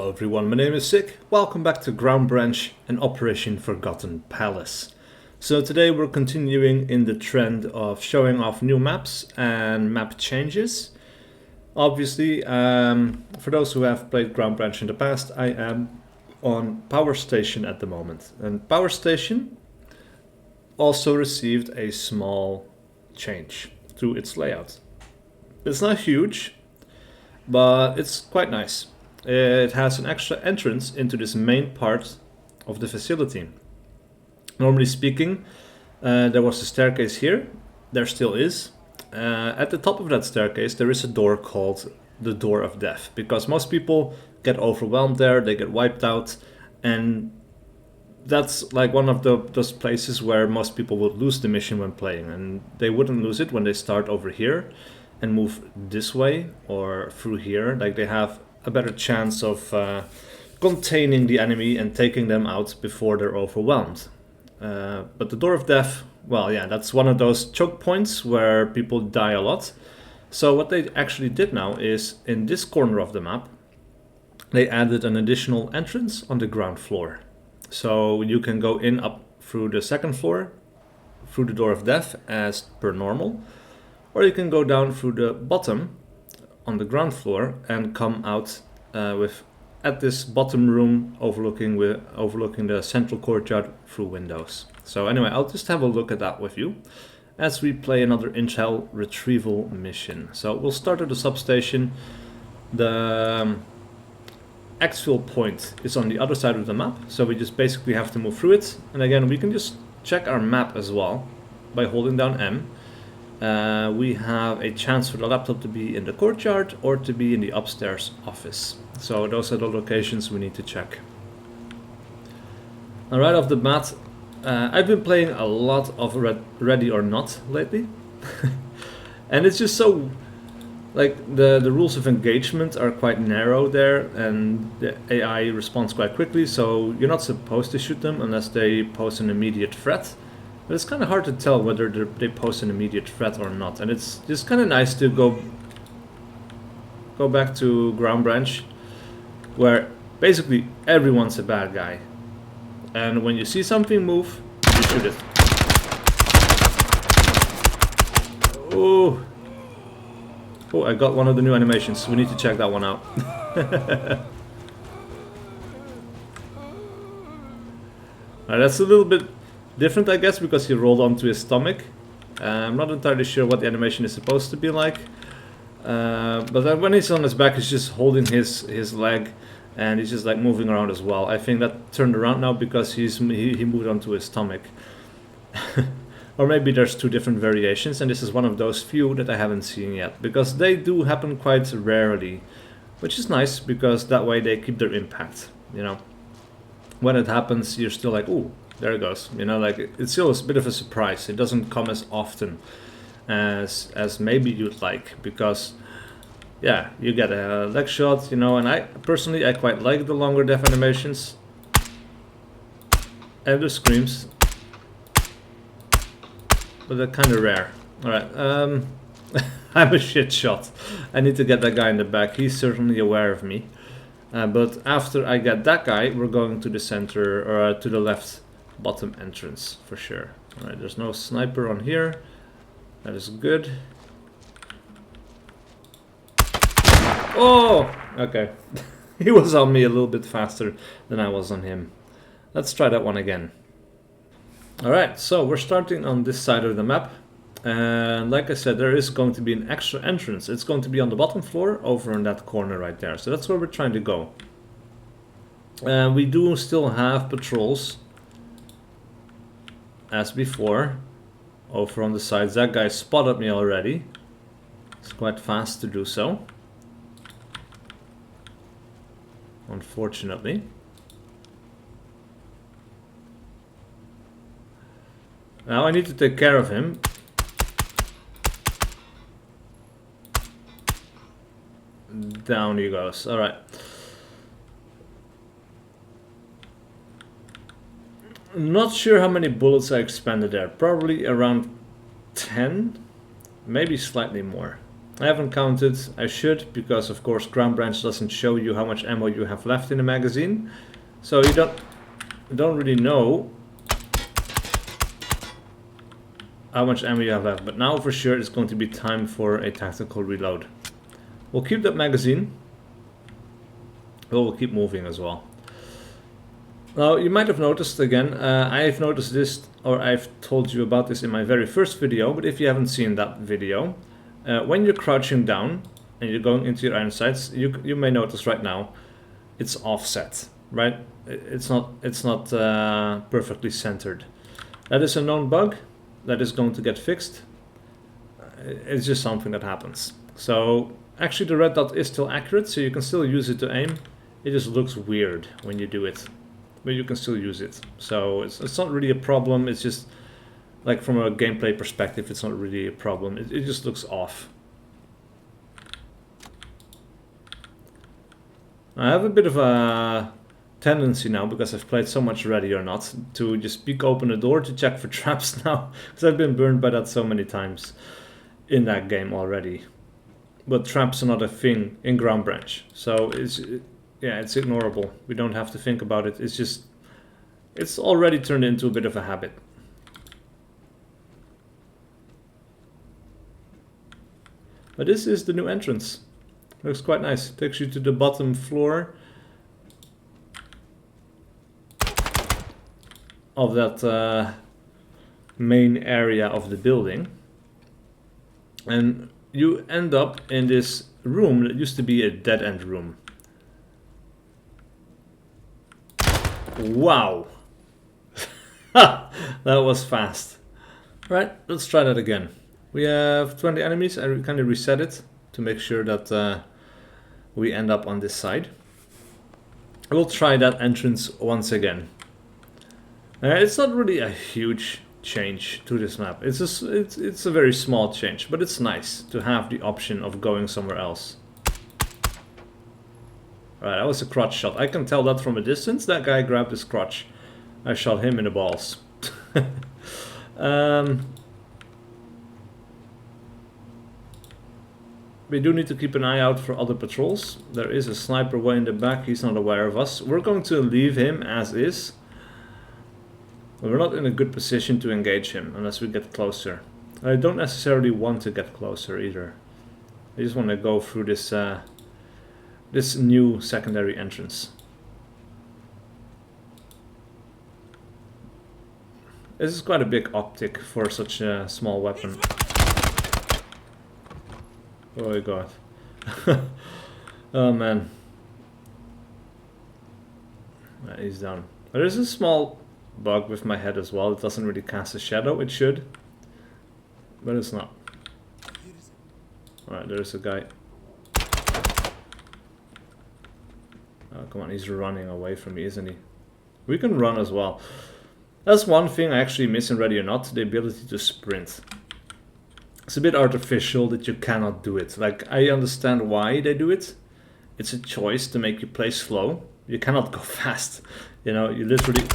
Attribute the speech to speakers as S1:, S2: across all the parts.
S1: Hello everyone, my name is SiC. Welcome back to Ground Branch and Operation Forgotten Palace. So today we're continuing in the trend of showing off new maps and map changes. Obviously, for those who have played Ground Branch in the past, I am on Power Station at the moment. And Power Station also received a small change to its layout. It's not huge, but it's quite nice. It has an extra entrance into this main part of the facility. Normally speaking, there was a staircase here. There still is. At the top of that staircase, there is a door called the Door of Death, because most people get overwhelmed there, they get wiped out, and that's like one of those places where most people would lose the mission when playing, and they wouldn't lose it when they start over here and move this way or through here. Like, they have a better chance of containing the enemy and taking them out before they're overwhelmed. But the Door of Death, well, yeah, that's one of those choke points where people die a lot. So what they actually did now is, in this corner of the map, they added an additional entrance on the ground floor. So you can go in up through the second floor, through the Door of Death as per normal, or you can go down through the bottom on the ground floor and come out at this bottom room overlooking the central courtyard through windows. So anyway, I'll just have a look at that with you as we play another intel retrieval mission. So we'll start at the substation. The exfil point is on the other side of the map, so we just basically have to move through it. And again, we can just check our map as well by holding down M. We have a chance for the laptop to be in the courtyard or to be in the upstairs office. So those are the locations we need to check. Now, right off the bat, I've been playing a lot of Ready or Not lately. And it's just so, like, the rules of engagement are quite narrow there, and the AI responds quite quickly, so you're not supposed to shoot them unless they pose an immediate threat. But it's kind of hard to tell whether they pose an immediate threat or not, and it's just kind of nice to go back to Ground Branch, where basically everyone's a bad guy, and when you see something move, you shoot it. Oh, I got one of the new animations. We need to check that one out. That's a little bit different, I guess, because he rolled onto his stomach. I'm not entirely sure what the animation is supposed to be like. But when he's on his back, he's just holding his leg, and he's just like moving around as well. I think that turned around now because he moved onto his stomach. Or maybe there's two different variations, and this is one of those few that I haven't seen yet, because they do happen quite rarely, which is nice because that way they keep their impact, you know. When it happens, you're still like, ooh, there it goes, you know, like it's still a bit of a surprise. It doesn't come as often as maybe you'd like, because yeah, you get a leg shot, you know, and I personally quite like the longer death animations and the screams, but they're kind of rare. Alright, I'm a shit shot. I need to get that guy in the back. He's certainly aware of me, but after I get that guy, we're going to the center, or to the left bottom entrance for sure. Alright, there's no sniper on here. That is good. Oh, okay. He was on me a little bit faster than I was on him. Let's try that one again. Alright, so we're starting on this side of the map. And like I said, there is going to be an extra entrance. It's going to be on the bottom floor over in that corner right there. So that's where we're trying to go. We do still have patrols as before over on the sides. That guy spotted me already. It's quite fast to do so, unfortunately. Now I need to take care of him. Down he goes. Alright. Not sure how many bullets I expended there. Probably around 10, maybe slightly more. I haven't counted. I should, because of course Ground Branch doesn't show you how much ammo you have left in the magazine, so you don't really know how much ammo you have left. But now for sure it's going to be time for a tactical reload. We'll keep that magazine. We'll keep moving as well. Now you might have noticed again, I've noticed this, or I've told you about this in my very first video, but if you haven't seen that video, when you're crouching down and you're going into your iron sights, you may notice right now it's offset, right? It's not perfectly centered. That is a known bug that is going to get fixed. It's just something that happens. So actually the red dot is still accurate, so you can still use it to aim. It just looks weird when you do it, but you can still use it. So it's not really a problem. It's just like from a gameplay perspective, it's not really a problem. It just looks off. I have a bit of a tendency now, because I've played so much Ready or Not, to just peek open the door to check for traps now, because I've been burned by that so many times in that game already. But traps are not a thing in Ground Branch, so it's ignorable. We don't have to think about it. It's already turned into a bit of a habit. But this is the new entrance. Looks quite nice. Takes you to the bottom floor of that main area of the building. And you end up in this room that used to be a dead-end room. Wow! That was fast. Right, let's try that again. We have 20 enemies. I kind of reset it to make sure that we end up on this side. We'll try that entrance once again. It's not really a huge change to this map. It's a very small change, but it's nice to have the option of going somewhere else. Right, that was a crotch shot. I can tell that from a distance. That guy grabbed his crotch. I shot him in the balls. We do need to keep an eye out for other patrols. There is a sniper way in the back. He's not aware of us. We're going to leave him as is. But we're not in a good position to engage him unless we get closer. I don't necessarily want to get closer either. I just want to go through this this new secondary entrance. This is quite a big optic for such a small weapon. Oh my god. Oh man. He's down. There is a small bug with my head as well. It doesn't really cast a shadow. It should. But it's not. Alright, there's a guy. Oh, come on, he's running away from me, isn't he? We can run as well. That's one thing I actually miss in Ready or Not, the ability to sprint. It's a bit artificial that you cannot do it. Like, I understand why they do it. It's a choice to make you play slow. You cannot go fast. You know, you literally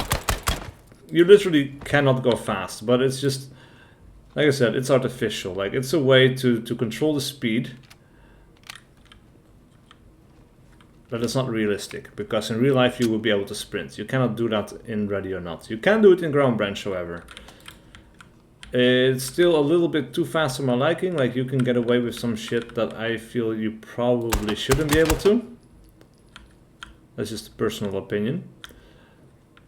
S1: cannot go fast. But it's just, like I said, it's artificial. Like, it's a way to control the speed. But it's not realistic, because in real life you will be able to sprint. You cannot do that in Ready or Not. You can do it in Ground Branch, however. It's still a little bit too fast for my liking. Like, you can get away with some shit that I feel you probably shouldn't be able to. That's just a personal opinion.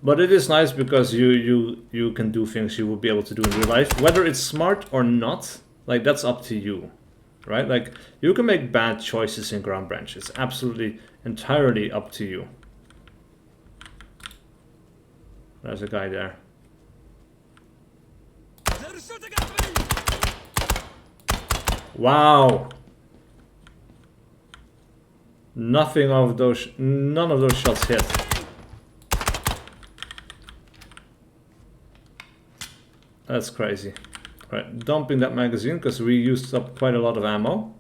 S1: But it is nice because you can do things you will be able to do in real life. Whether it's smart or not, like, that's up to you. Right? Like, you can make bad choices in Ground Branch. It's absolutely, entirely up to you. There's a guy there. Wow! None of those shots hit. That's crazy. Right, dumping that magazine because we used up quite a lot of ammo.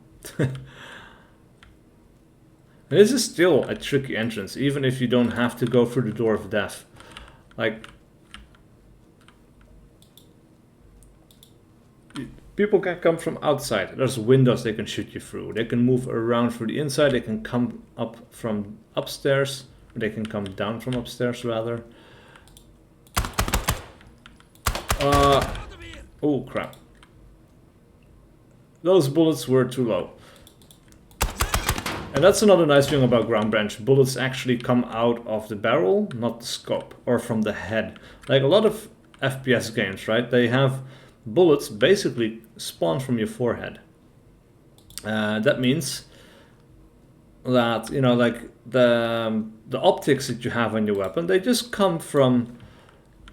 S1: This is still a tricky entrance, even if you don't have to go through the door of death. Like, People can come from outside. There's windows they can shoot you through. They can move around through the inside. They can come up from upstairs. They can come down from upstairs, rather. Oh, crap. Those bullets were too low. And that's another nice thing about Ground Branch. Bullets actually come out of the barrel, not the scope, or from the head. Like a lot of FPS games, right? They have bullets basically spawn from your forehead. That means that, you know, like the optics that you have on your weapon, they just come from,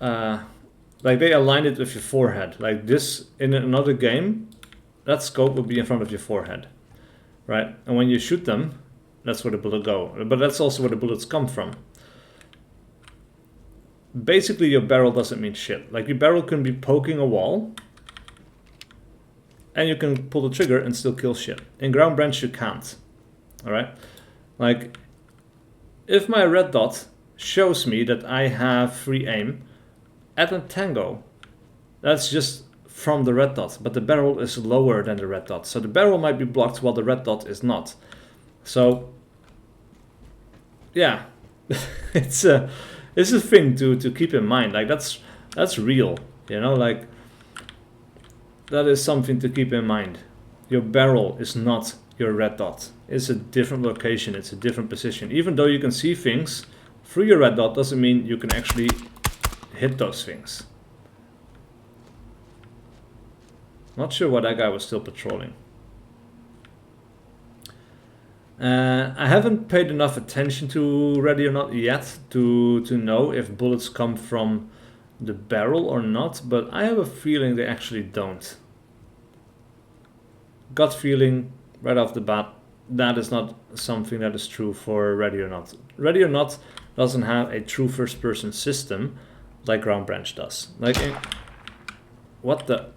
S1: like they align it with your forehead. Like this, in another game, that scope will be in front of your forehead, right? And when you shoot them, that's where the bullet go. But that's also where the bullets come from. Basically, your barrel doesn't mean shit. Like your barrel can be poking a wall, and you can pull the trigger and still kill shit. In Ground Branch, you can't. All right? Like, if my red dot shows me that I have free aim at a tango, that's just from the red dot, but the barrel is lower than the red dot. So the barrel might be blocked while the red dot is not. So, yeah, it's a thing to keep in mind. Like that's real, you know, like that is something to keep in mind. Your barrel is not your red dot. It's a different location, it's a different position. Even though you can see things through your red dot, doesn't mean you can actually hit those things. Not sure why that guy was still patrolling. I haven't paid enough attention to Ready or Not yet to know if bullets come from the barrel or not, but I have a feeling they actually don't. Gut feeling right off the bat, that is not something that is true for Ready or Not. Ready or Not doesn't have a true first-person system like Ground Branch does. Like, what the?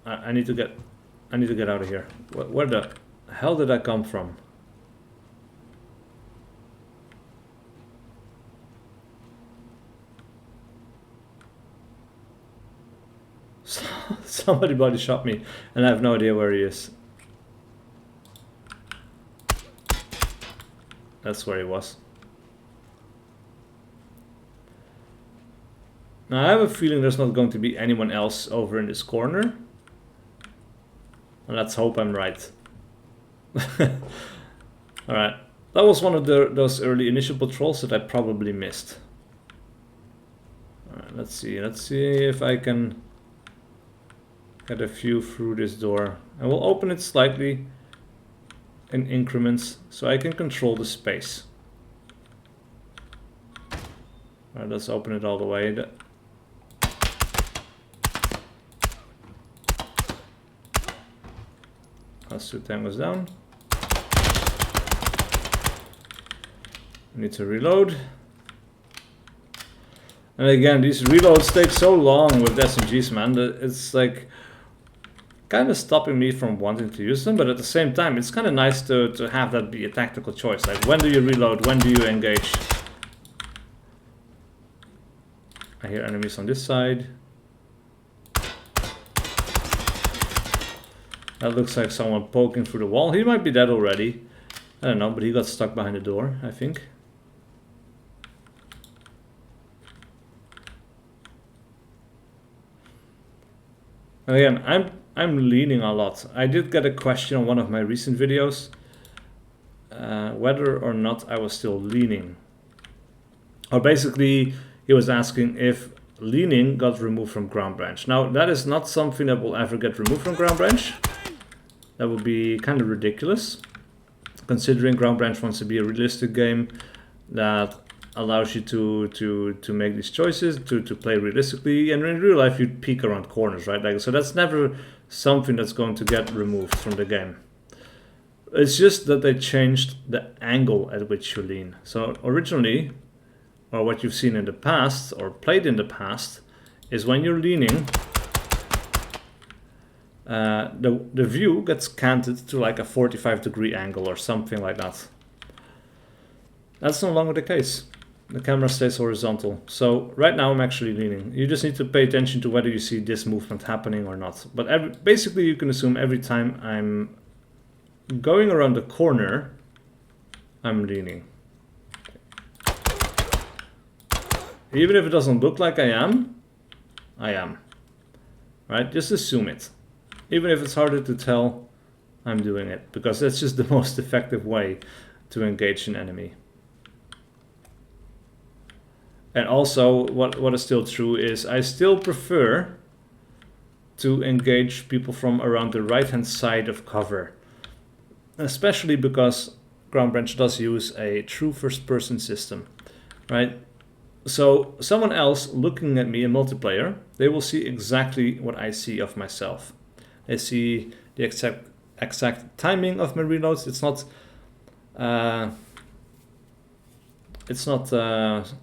S1: I need to get out of here. Where the hell did that come from? Somebody body shot me, and I have no idea where he is. That's where he was. Now I have a feeling there's not going to be anyone else over in this corner. And let's hope I'm right. Alright. That was one of those early initial patrols that I probably missed. Alright, let's see. Let's see if I can get a few through this door. I will open it slightly in increments so I can control the space. Alright, let's open it all the way. That's 2 tangos down. Need to reload. And again, these reloads take so long with SMGs, man, that it's like kind of stopping me from wanting to use them, but at the same time, it's kind of nice to have that be a tactical choice. Like, when do you reload? When do you engage? I hear enemies on this side. That looks like someone poking through the wall. He might be dead already. I don't know, but he got stuck behind the door, I think. And again, I'm leaning a lot. I did get a question on one of my recent videos, whether or not I was still leaning. Or basically, he was asking if leaning got removed from Ground Branch. Now, that is not something that will ever get removed from Ground Branch. That would be kind of ridiculous, considering Ground Branch wants to be a realistic game that allows you to make these choices, to play realistically, and in real life you peek around corners, right? Like, so that's never something that's going to get removed from the game. It's just that they changed the angle at which you lean. So originally, or what you've seen in the past, or played in the past, is when you're leaning, the view gets canted to like a 45-degree angle or something like that. That's no longer the case. The camera stays horizontal. So right now I'm actually leaning. You just need to pay attention to whether you see this movement happening or not. But basically you can assume every time I'm going around the corner, I'm leaning. Even if it doesn't look like I am. Right? Just assume it. Even if it's harder to tell, I'm doing it. Because that's just the most effective way to engage an enemy. And also, what is still true is I still prefer to engage people from around the right-hand side of cover. Especially because Ground Branch does use a true first-person system, right? So someone else looking at me in multiplayer, they will see exactly what I see of myself. They see the exact timing of my reloads. It's not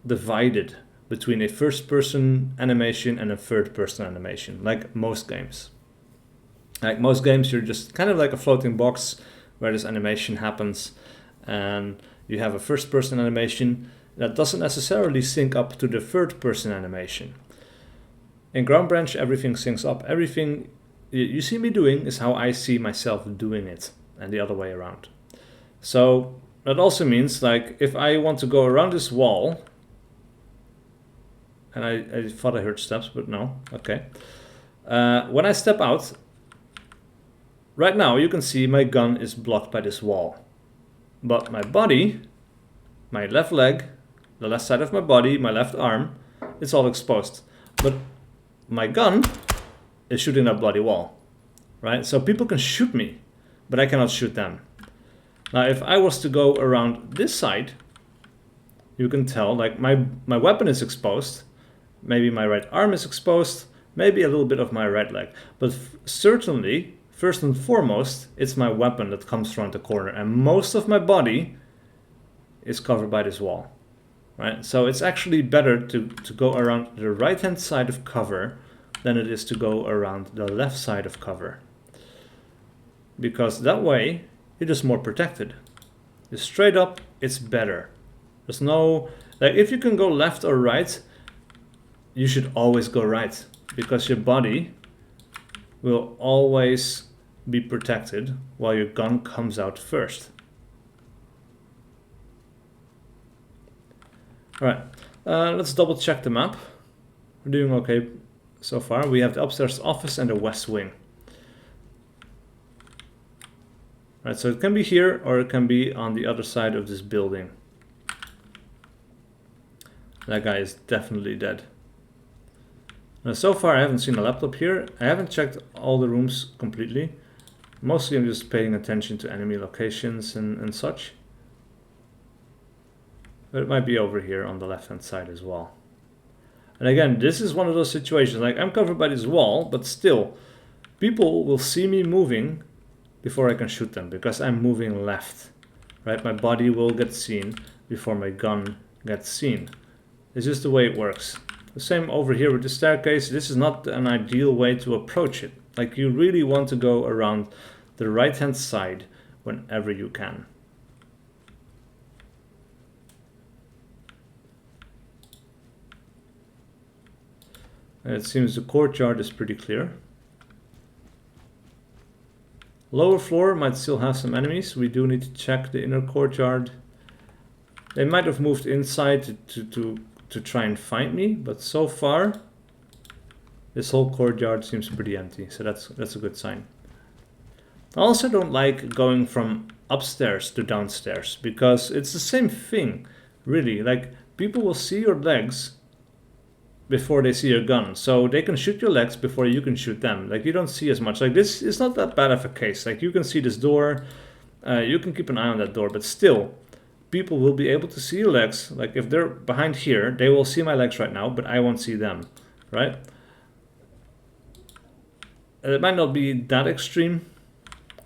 S1: divided between a first-person animation and a third-person animation, like most games. Like most games, you're just kind of like a floating box where this animation happens, and you have a first-person animation that doesn't necessarily sync up to the third-person animation. In Ground Branch, everything syncs up. Everything you see me doing is how I see myself doing it, and the other way around. So that also means, like, if I want to go around this wall, and I thought I heard steps, but no, okay. When I step out, right now you can see my gun is blocked by this wall. But my body, my left leg, the left side of my body, my left arm, it's all exposed. But my gun is shooting that bloody wall, right? So people can shoot me, but I cannot shoot them. Now if I was to go around this side, you can tell, like, my weapon is exposed. Maybe my right arm is exposed, maybe a little bit of my right leg. But certainly, first and foremost, it's my weapon that comes around the corner. And most of my body is covered by this wall. Right? So it's actually better to go around the right-hand side of cover than it is to go around the left side of cover. Because that way, you're just more protected. Just straight up, it's better. There's no... Like, if you can go left or right, you should always go right, because your body will always be protected while your gun comes out first. Alright, let's double check the map. We're doing okay so far. We have the upstairs office and the west wing. Right, so it can be here or it can be on the other side of this building. That guy is definitely dead. Now, so far I haven't seen a laptop here. I haven't checked all the rooms completely. Mostly I'm just paying attention to enemy locations and such. But it might be over here on the left hand side as well. And again, this is one of those situations, like I'm covered by this wall, but still, people will see me moving before I can shoot them, because I'm moving left. Right? My body will get seen before my gun gets seen. It's just the way it works. The same over here with the staircase. This is not an ideal way to approach it. Like, you really want to go around the right hand side whenever you can. And it seems the courtyard is pretty clear. Lower floor might still have some enemies. We do need to check the inner courtyard. They might have moved inside to try and find me, but so far this whole courtyard seems pretty empty, so that's a good sign. I also don't like going from upstairs to downstairs, because it's the same thing, really. Like, people will see your legs before they see your gun, so they can shoot your legs before you can shoot them. Like, you don't see as much. Like, this is not that bad of a case. Like, you can see this door, you can keep an eye on that door, but still, people will be able to see your legs. Like, if they're behind here, they will see my legs right now, but I won't see them, right? It might not be that extreme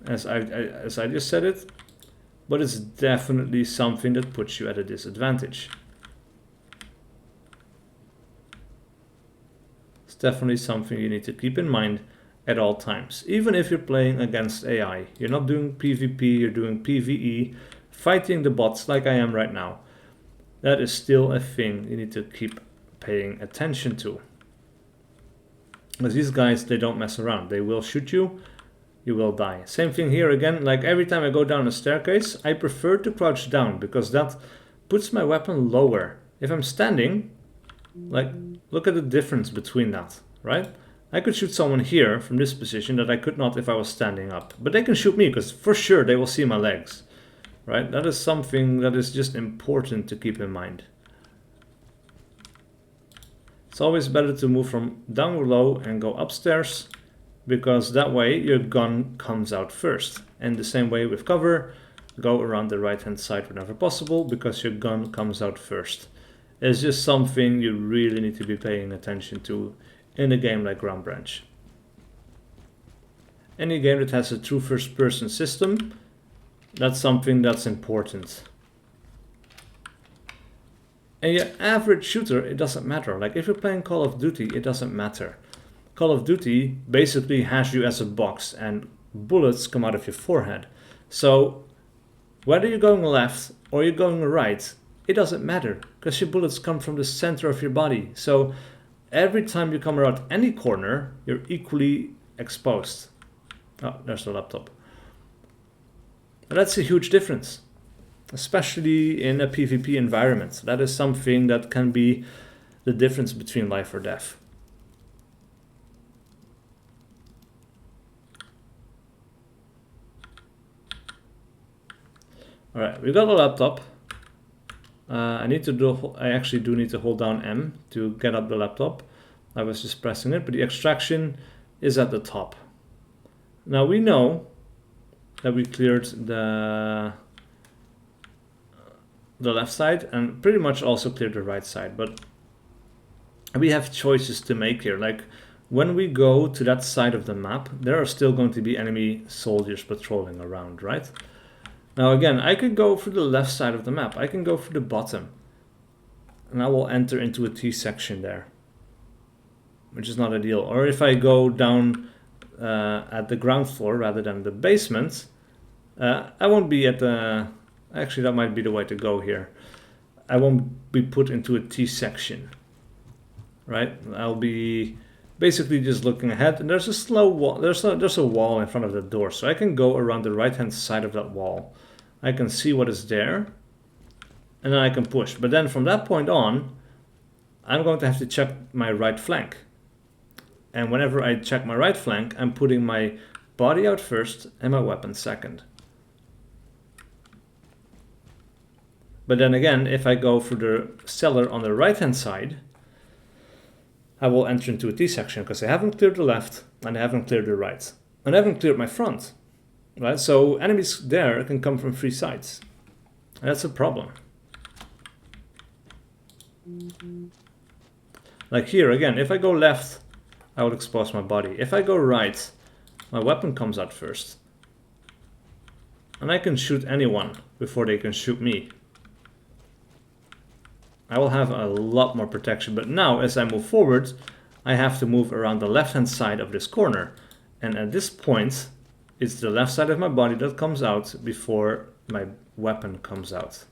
S1: as I just said it, but it's definitely something that puts you at a disadvantage. It's definitely something you need to keep in mind at all times. Even if you're playing against AI, you're not doing PvP, you're doing PvE, fighting the bots like I am right now. that is still a thing you need to keep paying attention to. Because these guys, they don't mess around. They will shoot you, you will die. Same thing here again, like every time I go down a staircase, I prefer to crouch down because that puts my weapon lower. If I'm standing, like, look at the difference between that, right? I could shoot someone here from this position that I could not if I was standing up. But they can shoot me because for sure they will see my legs, right? That is something that is just important to keep in mind. It's always better to move from down low and go upstairs, because that way your gun comes out first. And the same way with cover, go around the right hand side whenever possible, because your gun comes out first. It's just something you really need to be paying attention to in a game like Ground Branch. Any game that has a true first person system, that's something that's important. And your average shooter, it doesn't matter. Like if you're playing Call of Duty, it doesn't matter. Call of Duty basically has you as a box and bullets come out of your forehead. So whether you're going left or you're going right, it doesn't matter because your bullets come from the center of your body. So every time you come around any corner, you're equally exposed. Oh, there's the laptop. And that's a huge difference, especially in a PvP environment. That is something that can be the difference between life or death. All right, we got a laptop. I actually do need to hold down M to get up the laptop. I was just pressing it, but the extraction is at the top. Now we know that we cleared the left side and pretty much also cleared the right side, but we have choices to make here. Like when we go to that side of the map, there are still going to be enemy soldiers patrolling around, right? Now again, I could go through the left side of the map. I can go through the bottom and I will enter into a T section there, which is not ideal. Or if I go down at the ground floor rather than the basement, I won't be at the... Actually, that might be the way to go here. I won't be put into a T section, right? I'll be basically just looking ahead, and there's a slow wall. There's a wall in front of the door, so I can go around the right-hand side of that wall. I can see what is there, and then I can push. But then from that point on, I'm going to have to check my right flank. And whenever I check my right flank, I'm putting my body out first and my weapon second. But then again, if I go through the cellar on the right-hand side, I will enter into a T section because I haven't cleared the left and I haven't cleared the right. And I haven't cleared my front, right? So enemies there can come from 3 sides. And that's a problem. Like here, again, if I go left, I will expose my body. If I go right, my weapon comes out first. And I can shoot anyone before they can shoot me. I will have a lot more protection, but now as I move forward, I have to move around the left-hand side of this corner. And at this point, it's the left side of my body that comes out before my weapon comes out.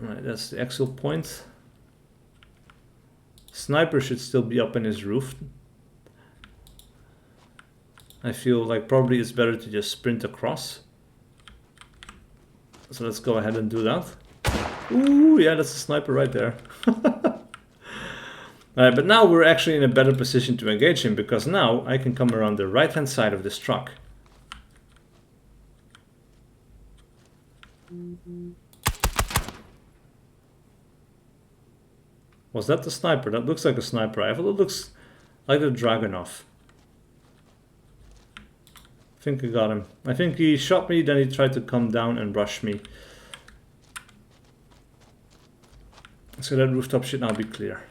S1: All right, that's the exfil point. Sniper should still be up in his roof. I feel like probably it's better to just sprint across. So let's go ahead and do that. Ooh, yeah, that's a sniper right there. Alright, but now we're actually in a better position to engage him, because now I can come around the right-hand side of this truck. Was that the sniper? That looks like a sniper rifle. It looks like the Dragunov. I think I got him. I think he shot me, then he tried to come down and rush me. So that rooftop should now be clear.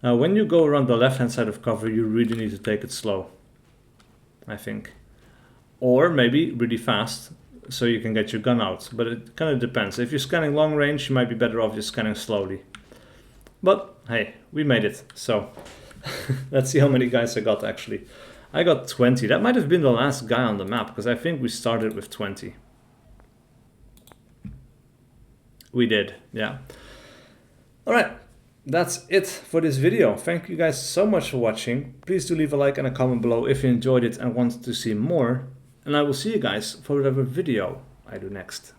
S1: Now when you go around the left hand side of cover, you really need to take it slow, I think. Or maybe really fast, so you can get your gun out. But it kind of depends. If you're scanning long range, you might be better off just scanning slowly. But hey, we made it, so let's see how many guys I got actually. I got 20. That might have been the last guy on the map, because I think we started with 20. We did, yeah. Alright, that's it for this video. Thank you guys so much for watching. Please do leave a like and a comment below if you enjoyed it and want to see more. And I will see you guys for whatever video I do next.